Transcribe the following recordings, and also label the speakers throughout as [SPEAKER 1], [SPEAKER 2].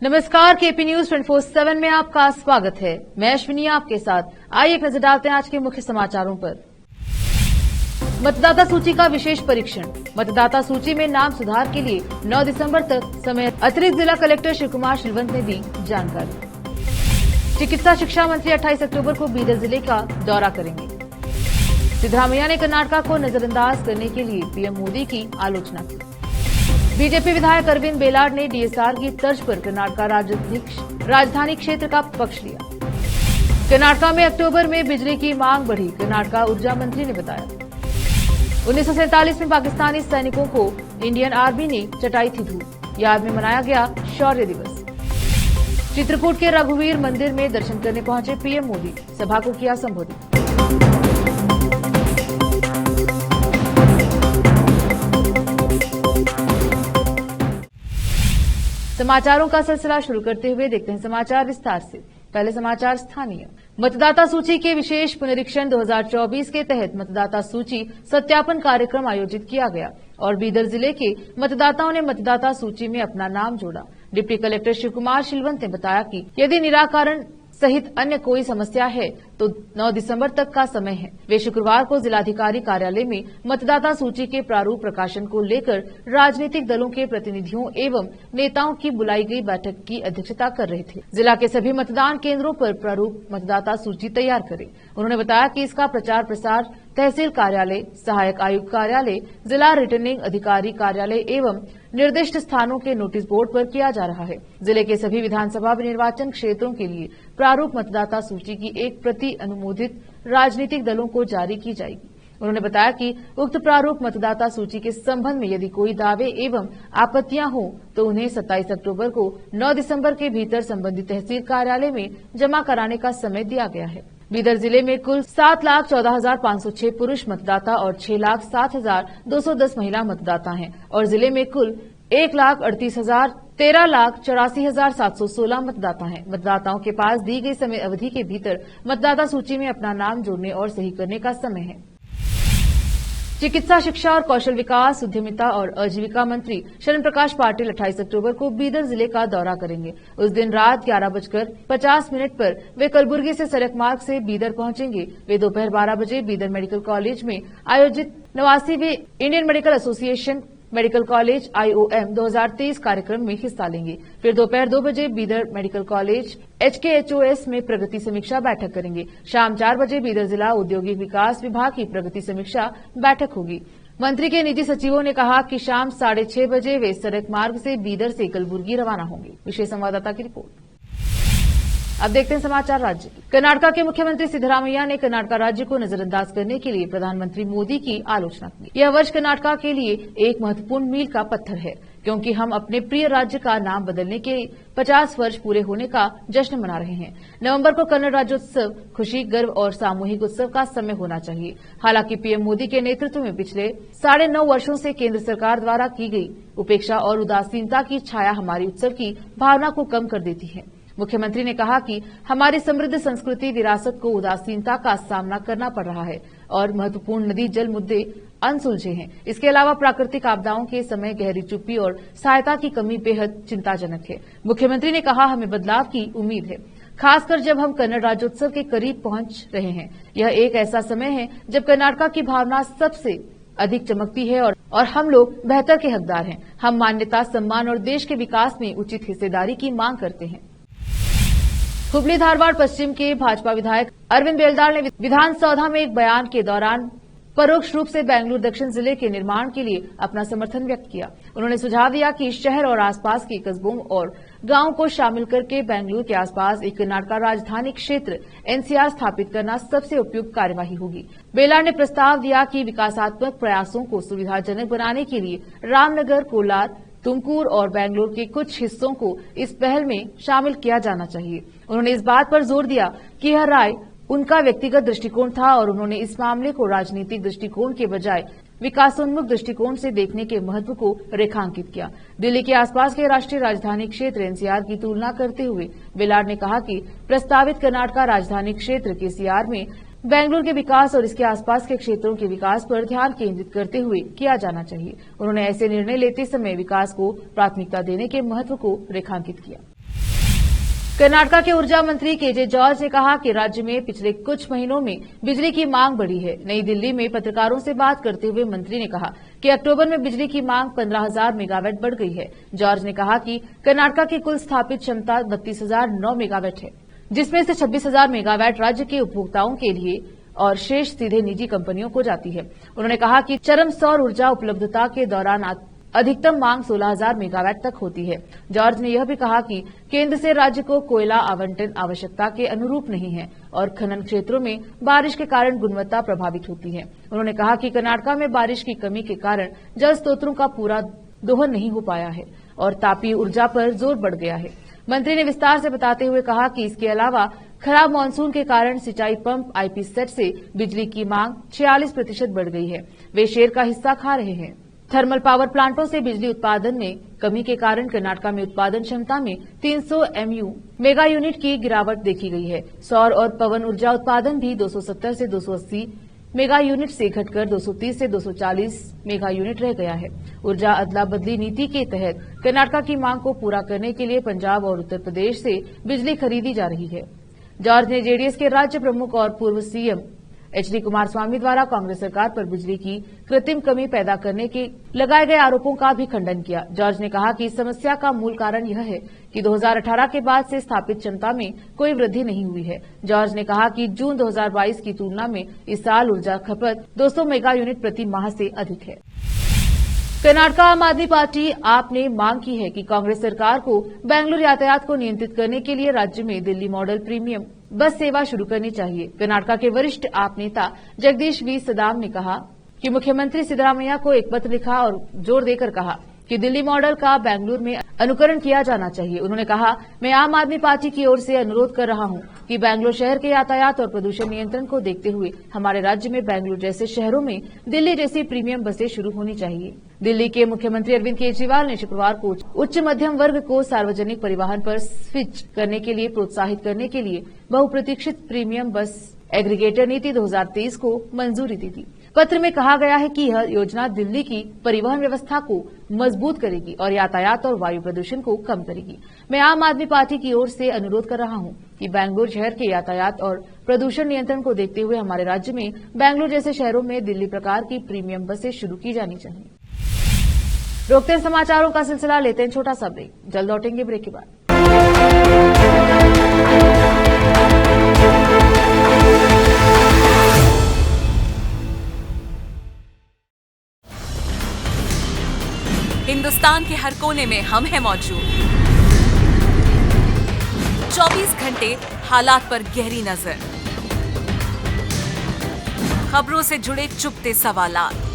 [SPEAKER 1] नमस्कार, KP news 24/7 में आपका स्वागत है। मैं अश्विनी आपके साथ। आइए एक नजर डालते हैं आज के मुख्य समाचारों पर। मतदाता सूची का विशेष परीक्षण। मतदाता सूची में नाम सुधार के लिए 9 दिसंबर तक समय। अतिरिक्त जिला कलेक्टर शिव कुमार शिलवंत ने दी जानकारी। चिकित्सा शिक्षा मंत्री 28 अक्टूबर को बीदर जिले का दौरा करेंगे। सिद्धरामैया ने कर्नाटक को नजरअंदाज करने के लिए पीएम मोदी की आलोचना की। बीजेपी विधायक अरविंद बेलाड ने डीएसआर की तर्ज पर कर्नाटक राजधानी क्षेत्र का पक्ष लिया। कर्नाटक में अक्टूबर में बिजली की मांग बढ़ी, कर्नाटक ऊर्जा मंत्री ने बताया। 1947 में पाकिस्तानी सैनिकों को इंडियन आर्मी ने चटाई थी धूल, याद में मनाया गया शौर्य दिवस। चित्रकूट के रघुवीर मंदिर में दर्शन करने पहुंचे पीएम मोदी, सभा को किया संबोधित। समाचारों का सिलसिला शुरू करते हुए देखते हैं समाचार विस्तार से। पहले समाचार स्थानीय। मतदाता सूची के विशेष पुनरीक्षण 2024 के तहत मतदाता सूची सत्यापन कार्यक्रम आयोजित किया गया और बीदर जिले के मतदाताओं ने मतदाता सूची में अपना नाम जोड़ा। डिप्टी कलेक्टर शिव कुमार शिलवंत ने बताया कि यदि निराकरण सहित अन्य कोई समस्या है तो 9 दिसंबर तक का समय है। वे शुक्रवार को जिलाधिकारी कार्यालय में मतदाता सूची के प्रारूप प्रकाशन को लेकर राजनीतिक दलों के प्रतिनिधियों एवं नेताओं की बुलाई गई बैठक की अध्यक्षता कर रहे थे। जिला के सभी मतदान केंद्रों पर प्रारूप मतदाता सूची तैयार करें। उन्होंने बताया कि इसका प्रचार प्रसार तहसील कार्यालय, सहायक आयुक्त कार्यालय, जिला रिटर्निंग अधिकारी कार्यालय एवं निर्दिष्ट स्थानों के नोटिस बोर्ड पर किया जा रहा है। जिले के सभी विधानसभा निर्वाचन क्षेत्रों के लिए प्रारूप मतदाता सूची की एक प्रति अनुमोदित राजनीतिक दलों को जारी की जाएगी। उन्होंने बताया कि उक्त प्रारूप मतदाता सूची के संबंध में यदि कोई दावे एवं आपत्तियां हो तो उन्हें 27 अक्टूबर को 9 दिसंबर के भीतर संबंधित तहसील कार्यालय में जमा कराने का समय दिया गया है। बीदर जिले में कुल 7,14,506 पुरुष मतदाता और 6,07,210 महिला मतदाता हैं और जिले में कुल 13,84,716 मतदाता हैं। मतदाताओं के पास दी गई समय अवधि के भीतर मतदाता सूची में अपना नाम जोड़ने और सही करने का समय है। चिकित्सा शिक्षा और कौशल विकास, उद्यमिता और आजीविका मंत्री शरण प्रकाश पाटिल 28 अक्टूबर को बीदर जिले का दौरा करेंगे। उस दिन रात 11:50 पर वे कलबुर्गी से सड़क मार्ग से बीदर पहुंचेंगे। वे दोपहर 12 बजे बीदर मेडिकल कॉलेज में आयोजित 89वें Indian medical association medical college IOM 2023 कार्यक्रम में हिस्सा लेंगे। फिर दोपहर 2 बजे बीदर मेडिकल कॉलेज HKHOS में प्रगति समीक्षा बैठक करेंगे। शाम 4 बजे बीदर जिला औद्योगिक विकास विभाग की प्रगति समीक्षा बैठक होगी। मंत्री के निजी सचिवों ने कहा कि शाम 6:30 बजे वे सड़क मार्ग से बीदर से कलबुर्गी रवाना होंगे। विशेष संवाददाता की रिपोर्ट। अब देखते हैं समाचार राज्य की। कर्नाटक के मुख्यमंत्री सिद्धरामैया ने कर्नाटक राज्य को नजरअंदाज करने के लिए प्रधानमंत्री मोदी की आलोचना की। यह वर्ष कर्नाटक के लिए एक महत्वपूर्ण मील का पत्थर है क्योंकि हम अपने प्रिय राज्य का नाम बदलने के 50 वर्ष पूरे होने का जश्न मना रहे हैं। नवंबर को कन्नड़ राज्योत्सव खुशी, गर्व और सामूहिक उत्सव का समय होना चाहिए। हालांकि पीएम मोदी के नेतृत्व में पिछले 9.5 वर्षों से केंद्र सरकार द्वारा की गई उपेक्षा और उदासीनता की छाया हमारी उत्सव की भावना को कम कर देती है। मुख्यमंत्री ने कहा कि हमारी समृद्ध संस्कृति विरासत को उदासीनता का सामना करना पड़ रहा है और महत्वपूर्ण नदी जल मुद्दे अनसुलझे हैं। इसके अलावा प्राकृतिक आपदाओं के समय गहरी चुप्पी और सहायता की कमी बेहद चिंताजनक है। मुख्यमंत्री ने कहा, हमें बदलाव की उम्मीद है, खासकर जब हम कन्नड़ राज्योत्सव के करीब पहुंच रहे हैं। यह एक ऐसा समय है जब कर्नाटक की भावना सबसे अधिक चमकती है और हम लोग बेहतर के हकदार हैं। हम मान्यता, सम्मान और देश के विकास में उचित हिस्सेदारी की मांग करते हैं। हुबली धारवाड़ पश्चिम के भाजपा विधायक अरविंद बेलदार ने विधानसौधा में एक बयान के दौरान परोक्ष रूप से बेंगलुरु दक्षिण जिले के निर्माण के लिए अपना समर्थन व्यक्त किया। उन्होंने सुझाव दिया कि शहर और आसपास के कस्बों और गांवों को शामिल करके बेंगलुरु के आसपास एक कर्नाटक राजधानी क्षेत्र NCR स्थापित करना सबसे उपयुक्त कार्यवाही होगी। बेलार ने प्रस्ताव दिया कि विकासात्मक प्रयासों को सुविधाजनक बनाने के लिए रामनगर, कोलार, तुमकुर और बेंगलुरु के कुछ हिस्सों को इस पहल में शामिल किया जाना चाहिए। उन्होंने इस बात पर जोर दिया कि यह राय उनका व्यक्तिगत दृष्टिकोण था और उन्होंने इस मामले को राजनीतिक दृष्टिकोण के बजाय विकासोन्मुख दृष्टिकोण से देखने के महत्व को रेखांकित किया। दिल्ली के आसपास के राष्ट्रीय राजधानी क्षेत्र NCR की तुलना करते हुए बेलार ने कहा कि प्रस्तावित कर्नाटक राजधानी क्षेत्र KCR में बेंगलुरु के विकास और इसके आसपास के क्षेत्रों के विकास पर ध्यान केंद्रित करते हुए किया जाना चाहिए। उन्होंने ऐसे निर्णय लेते समय विकास को प्राथमिकता देने के महत्व को रेखांकित किया। कर्नाटका के ऊर्जा मंत्री केजे जॉर्ज ने कहा कि राज्य में पिछले कुछ महीनों में बिजली की मांग बढ़ी है। नई दिल्ली में पत्रकारों से बात करते हुए मंत्री ने कहा कि अक्टूबर में बिजली की मांग 15,000 मेगावाट बढ़ गई है। जॉर्ज ने कहा कि कर्नाटका की कुल स्थापित क्षमता 32,009 मेगावाट है, जिसमें से 26,000 मेगावाट राज्य के उपभोक्ताओं के लिए और शेष सीधे निजी कंपनियों को जाती है। उन्होंने कहा कि चरम सौर ऊर्जा उपलब्धता के दौरान अधिकतम मांग 16,000 मेगावाट तक होती है। जॉर्ज ने यह भी कहा कि केंद्र से राज्य को कोयला आवंटन आवश्यकता के अनुरूप नहीं है और खनन क्षेत्रों में बारिश के कारण गुणवत्ता प्रभावित होती है। उन्होंने कहा कि कर्नाटका में बारिश की कमी के कारण जल स्रोतों का पूरा दोहन नहीं हो पाया है और तापीय ऊर्जा पर जोर बढ़ गया है। मंत्री ने विस्तार से बताते हुए कहा कि इसके अलावा खराब मानसून के कारण सिंचाई पंप आईपी सेट से बिजली की मांग 46% बढ़ गई है। वे शेर का हिस्सा खा रहे हैं। थर्मल पावर प्लांटों से बिजली उत्पादन में कमी के कारण कर्नाटका में उत्पादन क्षमता में 300 MU मेगा यूनिट की गिरावट देखी गई है। सौर और पवन ऊर्जा उत्पादन भी 270 से 280 मेगा यूनिट से घटकर 230 से 240 मेगा यूनिट रह गया है। ऊर्जा अदला बदली नीति के तहत कर्नाटका की मांग को पूरा करने के लिए पंजाब और उत्तर प्रदेश से बिजली खरीदी जा रही है। जॉर्ज ने जेडीएस के राज्य प्रमुख और पूर्व सीएम HD कुमारस्वामी द्वारा कांग्रेस सरकार पर बिजली की कृत्रिम कमी पैदा करने के लगाए गए आरोपों का भी खंडन किया। जॉर्ज ने कहा कि इस समस्या का मूल कारण यह है कि 2018 के बाद से स्थापित क्षमता में कोई वृद्धि नहीं हुई है। जॉर्ज ने कहा कि जून 2022 की तुलना में इस साल ऊर्जा खपत 200 मेगा यूनिट प्रति माह से अधिक है। कर्नाटका आम आदमी पार्टी आप ने मांग की है कि कांग्रेस सरकार को बेंगलुरु यातायात को नियंत्रित करने के लिए राज्य में दिल्ली मॉडल प्रीमियम बस सेवा शुरू करनी चाहिए। कर्नाटका के वरिष्ठ आप नेता जगदीश वी सदाम ने कहा कि मुख्यमंत्री सिद्धरामैया को एक पत्र लिखा और जोर देकर कहा कि दिल्ली मॉडल का बेंगलुरु में अनुकरण किया जाना चाहिए। उन्होंने कहा, मैं आम आदमी पार्टी की ओर से अनुरोध कर रहा हूं कि बेंगलुरु शहर के यातायात और प्रदूषण नियंत्रण को देखते हुए हमारे राज्य में बेंगलुरु जैसे शहरों में दिल्ली जैसी प्रीमियम बसें शुरू होनी चाहिए। दिल्ली के मुख्यमंत्री अरविंद केजरीवाल ने शुक्रवार को उच्च मध्यम वर्ग को सार्वजनिक परिवहन पर स्विच करने के लिए प्रोत्साहित करने के लिए बहुप्रतीक्षित प्रीमियम बस एग्रीगेटर नीति 2023 को मंजूरी दी थी। पत्र में कहा गया है कि यह योजना दिल्ली की परिवहन व्यवस्था को मजबूत करेगी और यातायात और वायु प्रदूषण को कम करेगी। मैं आम आदमी पार्टी की ओर से अनुरोध कर रहा हूं कि बेंगलुरु शहर के यातायात और प्रदूषण नियंत्रण को देखते हुए हमारे राज्य में बेंगलुरु जैसे शहरों में दिल्ली प्रकार की प्रीमियम बसें शुरू की जानी चाहिए। रोकते हैं समाचारों का सिलसिला, लेते हैं छोटा सा ब्रेक। जल्द लौटेंगे ब्रेक के बाद।
[SPEAKER 2] हिंदुस्तान के हर कोने में हम हैं मौजूद। 24 घंटे हालात पर गहरी नजर, खबरों से जुड़े चुपते सवालात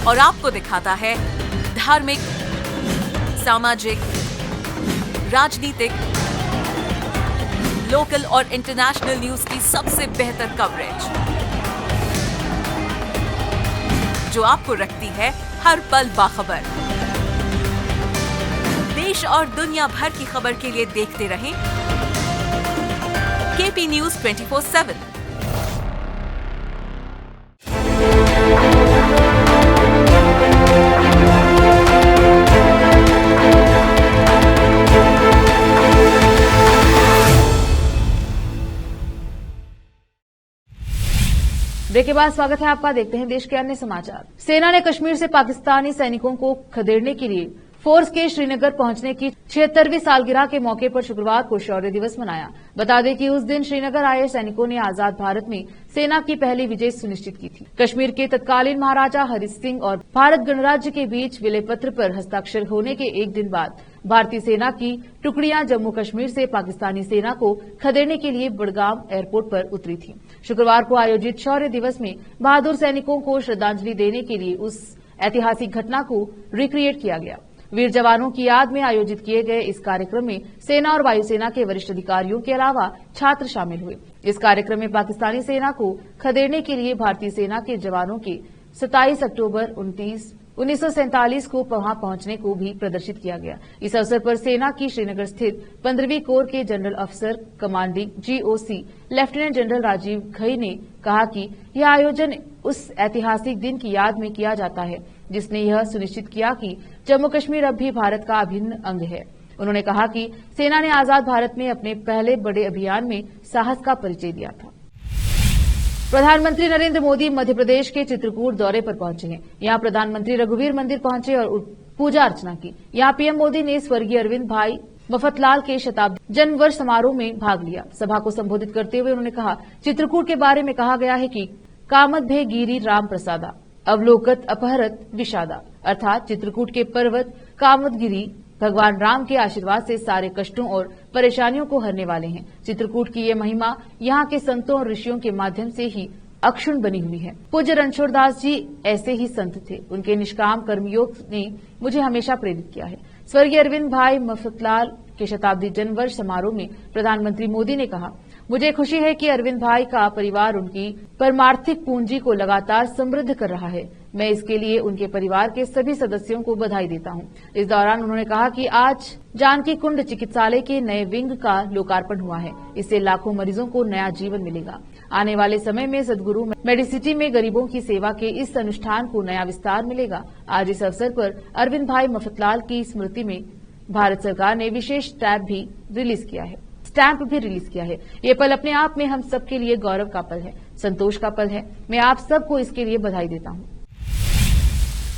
[SPEAKER 2] और आपको दिखाता है धार्मिक, सामाजिक, राजनीतिक, लोकल और इंटरनेशनल न्यूज की सबसे बेहतर कवरेज जो आपको रखती है हर पल बाखबर। देश और दुनिया भर की खबर के लिए देखते रहें KP News 24/7।
[SPEAKER 1] ब्रेक के बाद स्वागत है आपका। देखते हैं देश के अन्य समाचार। सेना ने कश्मीर से पाकिस्तानी सैनिकों को खदेड़ने के लिए फोर्स के श्रीनगर पहुंचने की 76वीं सालगिरह के मौके पर शुक्रवार को शौर्य दिवस मनाया। बता दें कि उस दिन श्रीनगर आए सैनिकों ने आजाद भारत में सेना की पहली विजय सुनिश्चित की थी। कश्मीर के तत्कालीन महाराजा हरि सिंह और भारत गणराज्य के बीच विलय पत्र पर हस्ताक्षर होने के एक दिन बाद भारतीय सेना की टुकड़ियां जम्मू कश्मीर से पाकिस्तानी सेना को खदेड़ने के लिए बडगाम एयरपोर्ट पर उतरी थी। शुक्रवार को आयोजित शौर्य दिवस में बहादुर सैनिकों को श्रद्धांजलि देने के लिए उस ऐतिहासिक घटना को रिक्रिएट किया गया। वीर जवानों की याद में आयोजित किए गए इस कार्यक्रम में सेना और वायुसेना के वरिष्ठ अधिकारियों के अलावा छात्र शामिल हुए। इस कार्यक्रम में पाकिस्तानी सेना को खदेड़ने के लिए भारतीय सेना के जवानों के 27 अक्टूबर 1947 को वहां पहुंचने को भी प्रदर्शित किया गया। इस अवसर पर सेना की श्रीनगर स्थित 15वीं कोर के जनरल अफसर commanding GOC lieutenant general Rajiv Ghai ने कहा कि यह आयोजन उस ऐतिहासिक दिन की याद में किया जाता है जिसने यह सुनिश्चित किया कि जम्मू कश्मीर अब भी भारत का अभिन्न अंग है। उन्होंने कहा कि सेना ने आजाद भारत में अपने पहले बड़े अभियान में साहस का परिचय दिया था। प्रधानमंत्री नरेंद्र मोदी मध्य प्रदेश के चित्रकूट दौरे पर पहुंचे हैं। यहां प्रधानमंत्री रघुवीर मंदिर पहुंचे और पूजा अर्चना की। यहां पीएम मोदी ने स्वर्गीय अरविंद भाई मफतलाल के शताब्दी जन्मवर्ष समारोह में भाग लिया। सभा को संबोधित करते हुए उन्होंने कहा, चित्रकूट के बारे में कहा गया है कि कामत भे गिरी राम प्रसादा अवलोकत अपहरत विषादा, अर्थात चित्रकूट के पर्वत कामतगिरी भगवान राम के आशीर्वाद से सारे कष्टों और परेशानियों को हरने वाले हैं। चित्रकूट की ये महिमा यहाँ के संतों और ऋषियों के माध्यम से ही अक्षुण्ण बनी हुई है। पूज्य रणछोड़ दास जी ऐसे ही संत थे। उनके निष्काम कर्मयोग ने मुझे हमेशा प्रेरित किया है। स्वर्गीय अरविंद भाई मफतलाल के शताब्दी जन्मवर्ष समारोह में प्रधानमंत्री मोदी ने कहा, मुझे खुशी है कि अरविंद भाई का परिवार उनकी परमार्थिक पूंजी को लगातार समृद्ध कर रहा है। मैं इसके लिए उनके परिवार के सभी सदस्यों को बधाई देता हूं। इस दौरान उन्होंने कहा कि आज जानकी कुंड चिकित्सालय के नए विंग का लोकार्पण हुआ है। इससे लाखों मरीजों को नया जीवन मिलेगा। आने वाले समय में सदगुरु मेडिसिटी में गरीबों की सेवा के इस अनुष्ठान को नया विस्तार मिलेगा। आज इस अवसर पर अरविंद भाई मफतलाल की स्मृति में भारत सरकार ने विशेष स्टैम्प भी रिलीज किया है। ये पल अपने आप में हम सबके लिए गौरव का पल है, संतोष का पल है। मैं आप सबको इसके लिए बधाई देता हूं।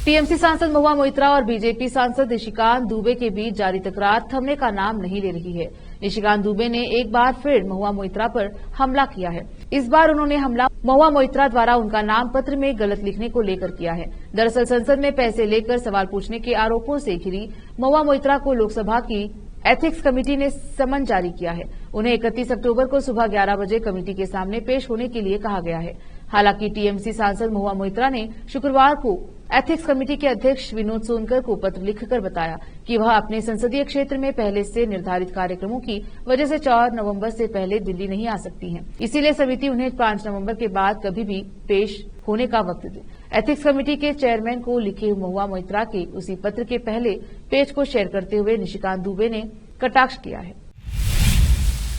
[SPEAKER 1] टीएमसी सांसद महुआ मोइत्रा और बीजेपी सांसद निशिकांत दुबे के बीच जारी तकरार थमने का नाम नहीं ले रही है। निशिकांत दुबे ने एक बार फिर महुआ मोइत्रा पर हमला किया है। इस बार उन्होंने हमला महुआ मोइत्रा द्वारा उनका नाम पत्र में गलत लिखने को लेकर किया है। दरअसल संसद में पैसे लेकर सवाल पूछने के आरोपों से घिरी महुआ मोइत्रा को लोकसभा की एथिक्स कमेटी ने समन जारी किया है। उन्हें 31 अक्टूबर को सुबह 11 बजे कमेटी के सामने पेश होने के लिए कहा गया है। हालांकि टीएमसी सांसद महुआ मोइत्रा ने शुक्रवार को एथिक्स कमेटी के अध्यक्ष विनोद सोनकर को पत्र लिखकर बताया कि वह अपने संसदीय क्षेत्र में पहले से निर्धारित कार्यक्रमों की वजह से 4 नवंबर से पहले दिल्ली नहीं आ सकती हैं। इसीलिए समिति उन्हें 5 नवंबर के बाद कभी भी पेश होने का वक्त दे। एथिक्स कमेटी के चेयरमैन को लिखे महुआ मोइत्रा के उसी पत्र के पहले पेज को शेयर करते हुए निशिकांत दुबे ने कटाक्ष किया है।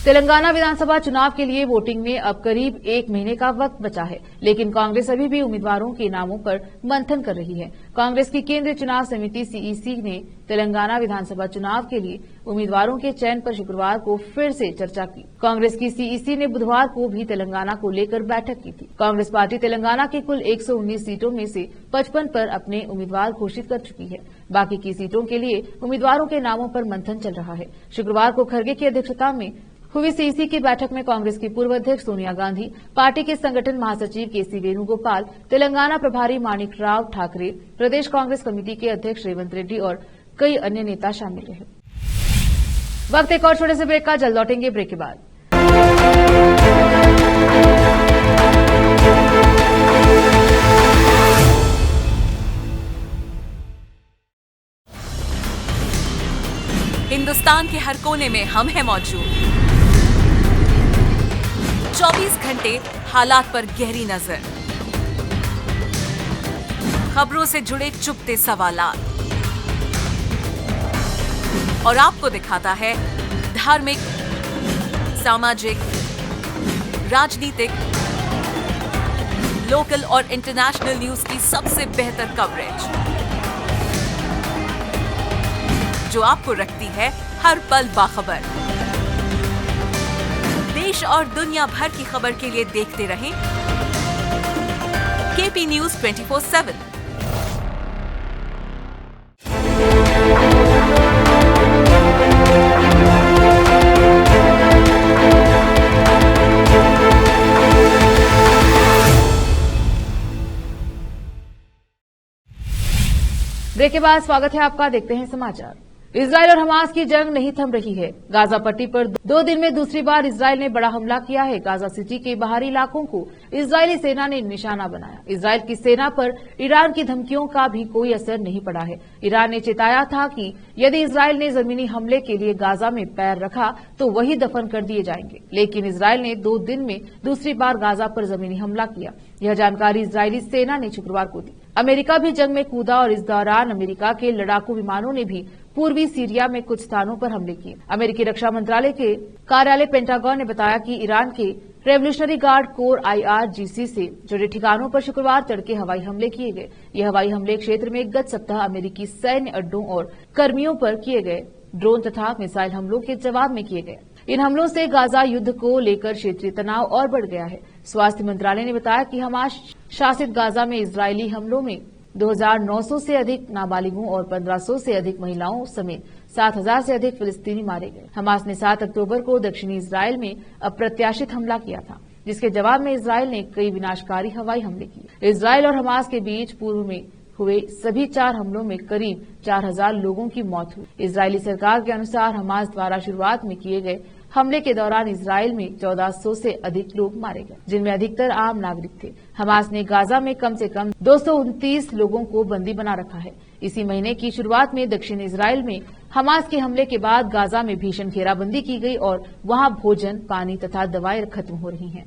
[SPEAKER 1] तेलंगाना विधानसभा चुनाव के लिए वोटिंग में अब करीब 1 महीने का वक्त बचा है, लेकिन कांग्रेस अभी भी उम्मीदवारों के नामों पर मंथन कर रही है। कांग्रेस की केंद्रीय चुनाव समिति सीईसी ने तेलंगाना विधानसभा चुनाव के लिए उम्मीदवारों के चयन पर शुक्रवार को फिर से चर्चा की। कांग्रेस की सीईसी ने बुधवार को भी तेलंगाना को लेकर बैठक की थी। कांग्रेस पार्टी तेलंगाना की कुल 119 सीटों में से 55 पर अपने उम्मीदवार घोषित कर चुकी है। बाकी की सीटों के लिए उम्मीदवारों के नामों पर मंथन चल रहा है। शुक्रवार को खरगे की अध्यक्षता में हुई सीईसी की बैठक में कांग्रेस की पूर्व अध्यक्ष सोनिया गांधी, पार्टी के संगठन महासचिव केसी वेणुगोपाल, तेलंगाना प्रभारी माणिक राव ठाकरे, प्रदेश कांग्रेस कमेटी के अध्यक्ष रेवंत रेड्डी और कई अन्य नेता शामिल रहे। वक्त एक और छोटे से ब्रेक का, जल्द लौटेंगे ब्रेक के बाद।
[SPEAKER 2] हिंदुस्तान के हर कोने में हम हैं मौजूद। 24 घंटे हालात पर गहरी नजर, खबरों से जुड़े चुपते सवालात और आपको दिखाता है धार्मिक, सामाजिक, राजनीतिक, लोकल और इंटरनेशनल न्यूज की सबसे बेहतर कवरेज, जो आपको रखती है हर पल बाखबर। देश और दुनिया भर की खबर के लिए देखते रहें केपी न्यूज 24/7।
[SPEAKER 1] ब्रेक के बाद स्वागत है आपका। देखते हैं समाचार। इजराइल और हमास की जंग नहीं थम रही है। गाजा पट्टी पर 2 दिन में दूसरी बार इजराइल ने बड़ा हमला किया है। गाजा सिटी के बाहरी इलाकों को इजरायली सेना ने निशाना बनाया। इजराइल की सेना पर ईरान की धमकियों का भी कोई असर नहीं पड़ा है। ईरान ने चेताया था कि यदि इजराइल ने जमीनी हमले के लिए गाजा में पैर रखा तो वही दफन कर दिए जाएंगे, लेकिन इजराइल ने 2 दिन में दूसरी बार गाजा पर जमीनी हमला किया। यह जानकारी इजरायली सेना ने शुक्रवार को दी। अमेरिका भी जंग में कूदा और इस दौरान अमेरिका के लड़ाकू विमानों ने भी पूर्वी सीरिया में कुछ स्थानों पर हमले किए। अमेरिकी रक्षा मंत्रालय के कार्यालय पेंटागन ने बताया कि ईरान के रेवोल्यूशनरी गार्ड कोर IRGC से जुड़े ठिकानों पर शुक्रवार तड़के हवाई हमले किए गए। ये हवाई हमले क्षेत्र में गत सप्ताह अमेरिकी सैन्य अड्डों और कर्मियों पर किए गए ड्रोन तथा मिसाइल हमलों के जवाब में किए गए। इन हमलों से गाजा युद्ध को लेकर क्षेत्रीय तनाव और बढ़ गया है। स्वास्थ्य मंत्रालय ने बताया कि हमास शासित गाजा में इजरायली हमलों में 2,900 से अधिक नाबालिगों और 1,500 से अधिक महिलाओं समेत 7,000 से अधिक फिलिस्तीनी मारे गए। हमास ने 7 अक्टूबर को दक्षिणी इजरायल में अप्रत्याशित हमला किया था, जिसके जवाब में इजरायल ने कई विनाशकारी हवाई हमले किए। इजरायल और हमास के बीच पूर्व में हुए सभी 4 हमलों में करीब 4,000 लोगों की मौत हुई। इजरायली सरकार के अनुसार हमास द्वारा शुरुआत में किए गए हमले के दौरान इजरायल में 1,400 से अधिक लोग मारे गए, जिनमें अधिकतर आम नागरिक थे। हमास ने गाजा में कम से कम 229 लोगों को बंदी बना रखा है। इसी महीने की शुरुआत में दक्षिण इजरायल में हमास के हमले के बाद गाजा में भीषण घेराबंदी की गई और वहां भोजन, पानी तथा दवाएं खत्म हो रही हैं।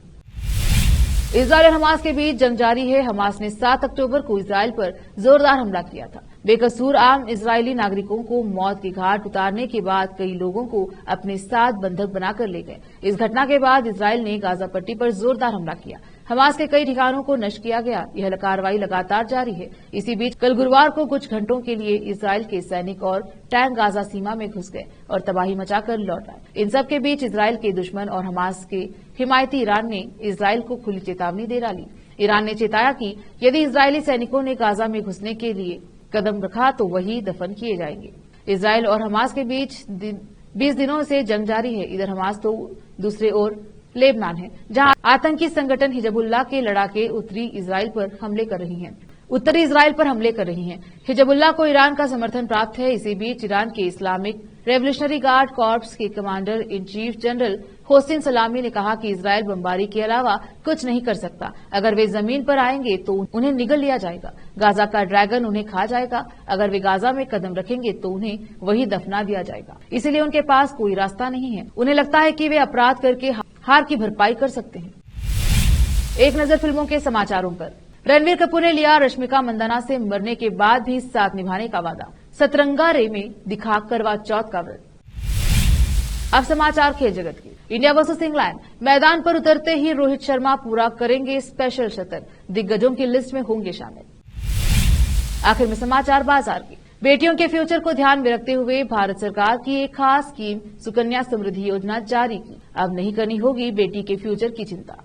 [SPEAKER 1] इजरायल और हमास के बीच जंग जारी है। हमास ने 7 अक्टूबर को इजरायल पर जोरदार हमला किया था। बेकसूर आम इजरायली नागरिकों को मौत के घाट उतारने के बाद कई लोगों को अपने साथ बंधक बनाकर ले गए। इस घटना के बाद इजरायल ने गाजा पट्टी पर जोरदार हमला किया। हमास के कई ठिकानों को नष्ट किया गया। यह कार्रवाई लगातार जारी है। इसी बीच कल गुरुवार को कुछ घंटों के लिए इजरायल के सैनिक और टैंक गाजा सीमा में घुस गए और तबाही मचाकर लौट आए। इन सब के बीच इजरायल के दुश्मन और हमास के हिमायती ईरान ने इजरायल को खुली चेतावनी दे डाली। ईरान ने चेताया कि यदि इजरायली सैनिकों ने गाजा में घुसने के लिए कदम रखा तो वही दफन किए जाएंगे। इजरायल और हमास के बीच 20 दिनों से जंग जारी है। इधर हमास तो दूसरे ओर लेबनान है, जहां आतंकी संगठन हिजबुल्लाह के लड़ाके उत्तरी इजरायल पर हमले कर रही हैं। हिजबुल्लाह को ईरान का समर्थन प्राप्त है। इसी बीच ईरान के इस्लामिक रेवोल्यूशनरी गार्ड कॉर्प्स के commander in chief general Hossein Salami ने कहा कि इजरायल बमबारी के अलावा कुछ नहीं कर सकता। अगर वे जमीन पर आएंगे तो उन्हें निगल लिया जाएगा। गाजा का ड्रैगन उन्हें खा जाएगा। अगर वे गाजा में कदम रखेंगे तो उन्हें वही दफना दिया जाएगा। इसलिए उनके पास कोई रास्ता नहीं है। उन्हें लगता है कि वे अपराध करके हार की भरपाई कर सकते हैं। एक नजर फिल्मों के समाचारों पर। रणबीर कपूर ने लिया रश्मिका मंदाना से मरने के बाद भी साथ निभाने का वादा। सतरंगा रे में दिखा करवा चौथ का व्रत। अब समाचार खेल जगत की। इंडिया वर्सेस इंग्लैंड मैदान पर उतरते ही रोहित शर्मा पूरा करेंगे स्पेशल शतक। दिग्गजों की लिस्ट में होंगे शामिल। आखिर में समाचार बाजार की। बेटियों के फ्यूचर को ध्यान में रखते हुए भारत सरकार की एक खास स्कीम सुकन्या समृद्धि योजना जारी की। अब नहीं करनी होगी बेटी के फ्यूचर की चिंता।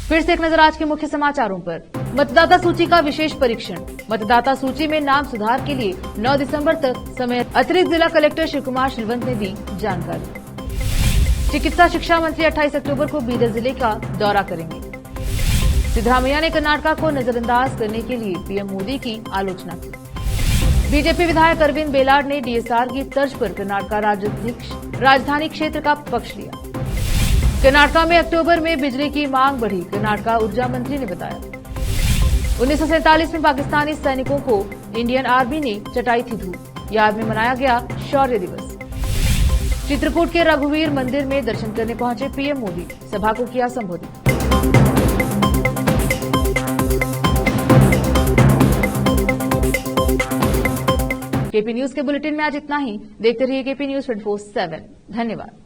[SPEAKER 1] फिर से एक नजर आज के मुख्य समाचारों पर। मतदाता सूची का विशेष परीक्षण। मतदाता सूची में नाम सुधार के लिए 9 दिसंबर तक समय। अतिरिक्त जिला कलेक्टर शिव कुमार शिलवंत ने दी जानकारी। चिकित्सा शिक्षा मंत्री 28 अक्टूबर को बीदर जिले का दौरा करेंगे। सिद्धरामैया ने कर्नाटक को नजरअंदाज करने के लिए पीएम मोदी की आलोचना की। बीजेपी विधायक अरविंद बेलाड ने डीएसआर की तर्ज पर कर्नाटक राजधानी क्षेत्र का पक्ष लिया। कर्नाटक में अक्टूबर में बिजली की मांग बढ़ी। कर्नाटक ऊर्जा मंत्री ने बताया। 1947 में पाकिस्तानी सैनिकों को इंडियन आर्मी ने चटाई थी धूल। याद में मनाया गया शौर्य दिवस। चित्रकूट के रघुवीर मंदिर में दर्शन करने पहुंचे पीएम मोदी। सभा को किया संबोधित। केपी न्यूज के बुलेटिन में आज इतना ही। देखते रहिए केपी न्यूज 24/7। धन्यवाद।